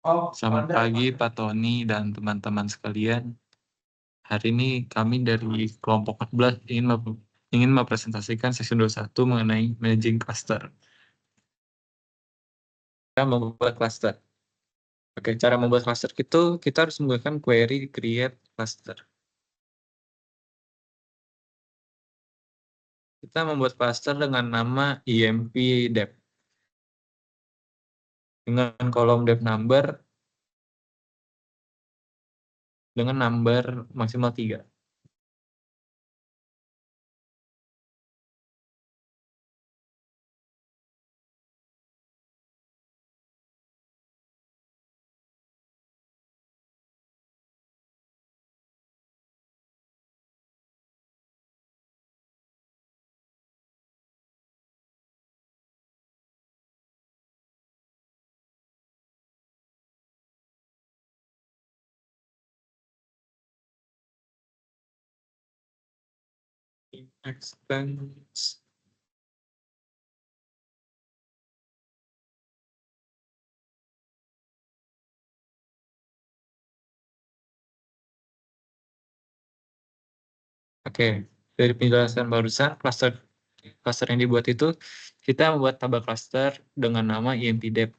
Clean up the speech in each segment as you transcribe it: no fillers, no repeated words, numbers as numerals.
Selamat pagi Pak Tony dan teman-teman sekalian. Hari ini kami dari kelompok 14 ingin mempresentasikan sesi 21 mengenai managing cluster. Kita membuat cluster. Oke, cara membuat cluster itu kita harus menggunakan query create cluster. Kita membuat cluster dengan nama emp dep. Dengan kolom dep number dengan number maksimal 3. Expense. Oke, dari penjelasan barusan, cluster yang dibuat itu, kita membuat tabel cluster dengan nama emp dep.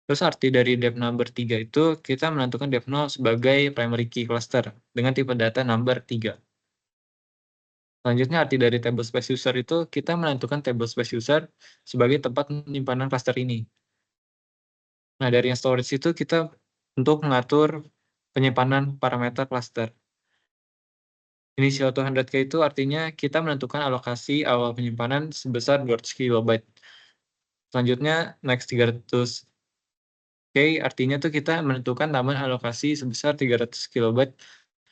Terus arti dari dep number 3 itu, kita menentukan dep 0 sebagai primary key cluster dengan tipe data number 3. Selanjutnya arti dari table space user itu, kita menentukan table space user sebagai tempat penyimpanan cluster ini. Nah, dari yang storage itu kita untuk mengatur penyimpanan parameter cluster. Initial 200K itu artinya kita menentukan alokasi awal penyimpanan sebesar 200 KB. Selanjutnya, next 300K artinya tuh kita menentukan tambahan alokasi sebesar 300 KB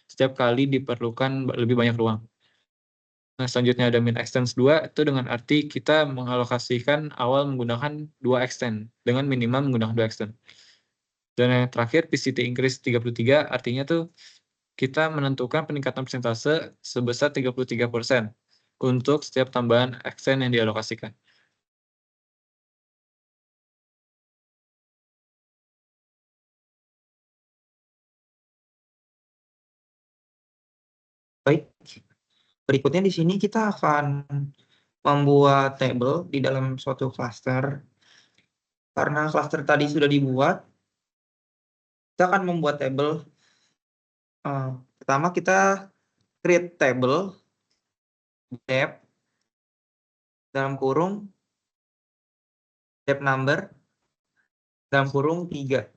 setiap kali diperlukan lebih banyak ruang. Nah, selanjutnya ada min extends 2, itu dengan arti kita mengalokasikan awal menggunakan 2 extend, dengan minimal menggunakan 2 extend. Dan yang terakhir, PCT increase 33, artinya tuh kita menentukan peningkatan persentase sebesar 33% untuk setiap tambahan extend yang dialokasikan. Baik, berikutnya di sini kita akan membuat table di dalam suatu cluster. Karena cluster tadi sudah dibuat, kita akan membuat table. Pertama kita create table dep dalam kurung dep number dalam kurung 3.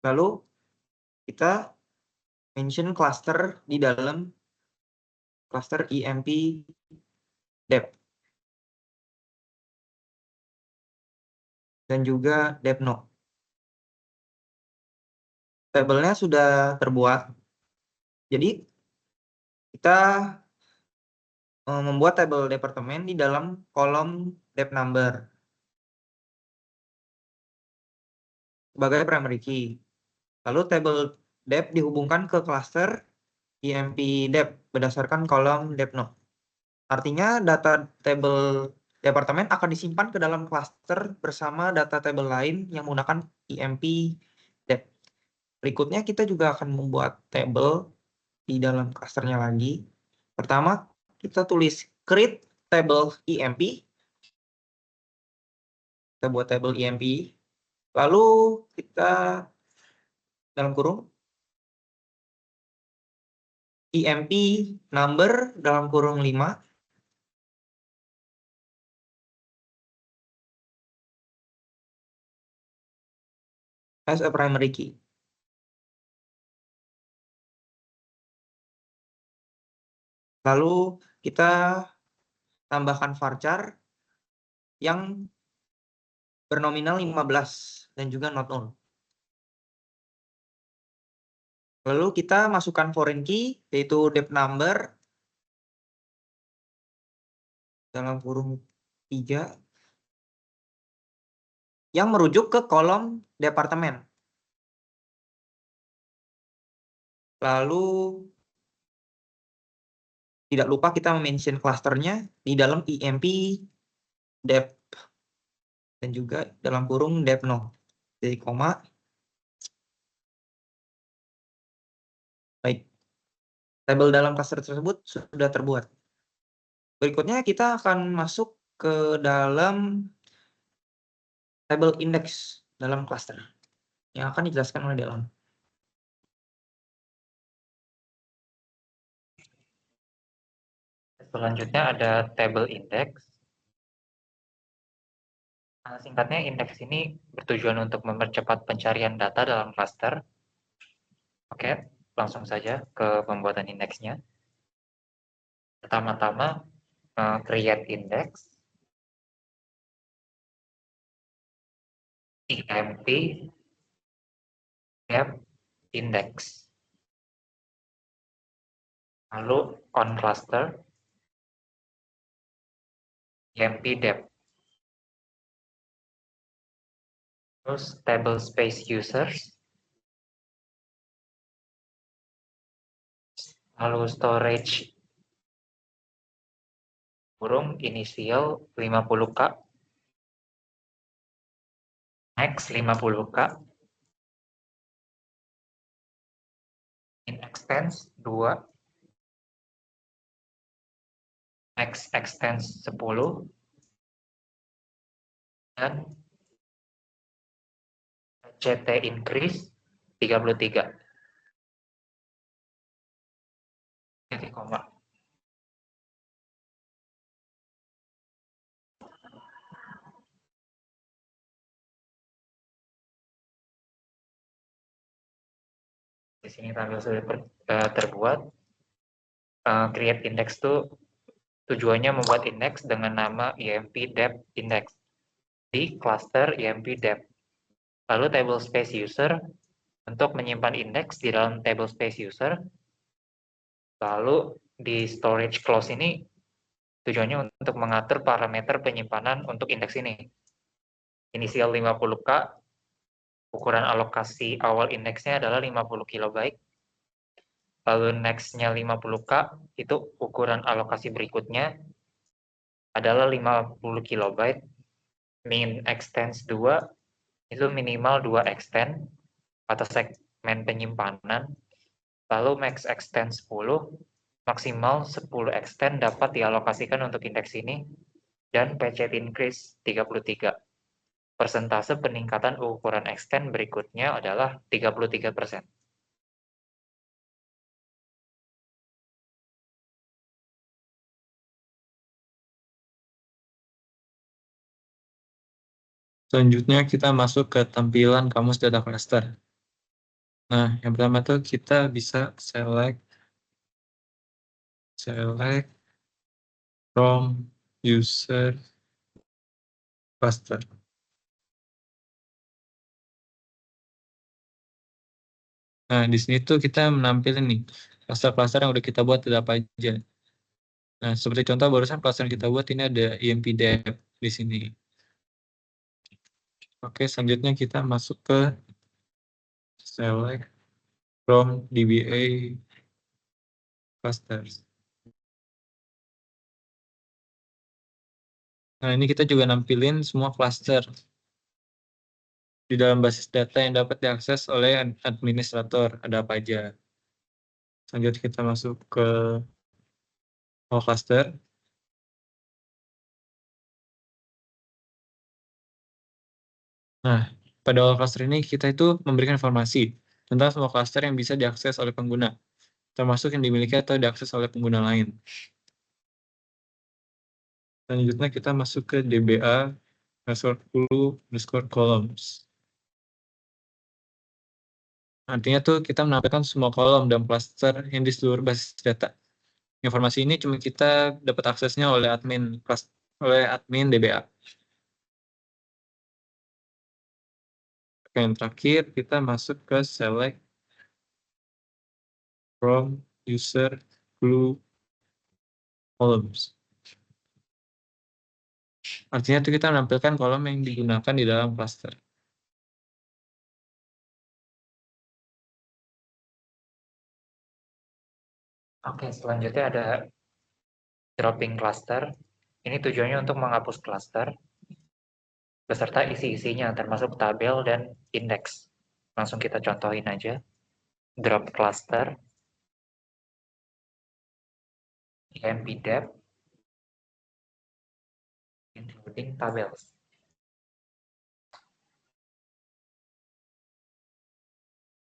Lalu kita mention cluster di dalam cluster emp dep dan juga dep no. Tabelnya sudah terbuat. Jadi kita membuat tabel departemen di dalam kolom dep number sebagai primary key. Lalu tabel dep dihubungkan ke cluster emp dep berdasarkan kolom dep no. Artinya data tabel departemen akan disimpan ke dalam cluster bersama data tabel lain yang menggunakan emp dep. Berikutnya kita juga akan membuat tabel di dalam clusternya lagi. Pertama kita tulis create table emp. Kita buat tabel emp. Lalu kita dalam kurung emp number dalam kurung 5 as a primary key. Lalu kita tambahkan varchar yang bernominal 15 dan juga not null. Lalu kita masukkan foreign key yaitu dep number dalam kurung 3 yang merujuk ke kolom departemen. Lalu tidak lupa kita mention clusternya di dalam emp dep dan juga dalam kurung depno. Jadi koma. Baik. Tabel dalam klaster tersebut sudah terbuat. Berikutnya kita akan masuk ke dalam tabel indeks dalam klaster yang akan dijelaskan oleh Delon. Selanjutnya ada tabel indeks. Singkatnya, indeks ini bertujuan untuk mempercepat pencarian data dalam klaster. Oke, langsung saja ke pembuatan indeksnya. Pertama-tama, create index, emp dep index. Lalu on cluster, emp dep. Terus table space users. Lalu storage kurung inisial 50K, max 50K, in extends 2, max extends 10, dan CT increase 33. Titik koma. Di sini tabel sudah terbuat. Create index itu tujuannya membuat indeks dengan nama emp dep index di cluster emp dep. Lalu table space user untuk menyimpan indeks di dalam table space user. Lalu di storage clause ini tujuannya untuk mengatur parameter penyimpanan untuk indeks ini. Inisial 50K, ukuran alokasi awal indeksnya adalah 50 KB. Lalu next-nya 50K, itu ukuran alokasi berikutnya adalah 50 KB. Min extends 2, itu minimal 2 extend atas segmen penyimpanan. Lalu max extend 10, maksimal 10 extend dapat dialokasikan untuk indeks ini. Dan pecet increase 33. Persentase peningkatan ukuran extend berikutnya adalah 33%. Selanjutnya kita masuk ke tampilan kamus data cluster. Nah, yang pertama tuh kita bisa select from user cluster. Nah, di sini tuh kita menampilkan nih cluster-cluster yang udah kita buat ada apa aja. Nah, seperti contoh barusan cluster yang kita buat ini ada emp dep di sini. Oke, selanjutnya kita masuk ke select from DBA clusters. Nah, ini kita juga nampilin semua cluster di dalam basis data yang dapat diakses oleh administrator. Ada apa aja. Selanjutnya kita masuk ke all cluster. Nah, pada all cluster ini kita itu memberikan informasi tentang semua cluster yang bisa diakses oleh pengguna, termasuk yang dimiliki atau diakses oleh pengguna lain. Selanjutnya kita masuk ke DBA _columns. Artinya tuh kita menampilkan semua kolom dan cluster yang di seluruh basis data. Informasi ini cuma kita dapat aksesnya oleh admin DBA. Oke, yang terakhir kita masuk ke select from user glue columns. Artinya itu kita menampilkan kolom yang digunakan di dalam cluster. Oke, selanjutnya ada dropping cluster. Ini tujuannya untuk menghapus cluster beserta isi-isinya termasuk tabel dan indeks. Langsung kita contohin aja. Drop cluster emp dep including tables.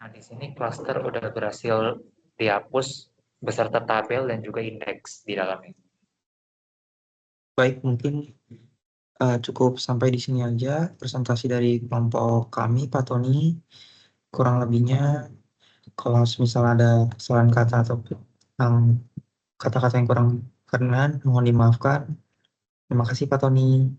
Nah, di sini cluster udah berhasil dihapus beserta tabel dan juga indeks di dalamnya. Baik, mungkin cukup sampai di sini aja presentasi dari kelompok kami, Pak Tony. Kurang lebihnya, kalau misal ada kesalahan kata atau yang kata-kata yang kurang berkenan, mohon dimaafkan. Terima kasih, Pak Tony.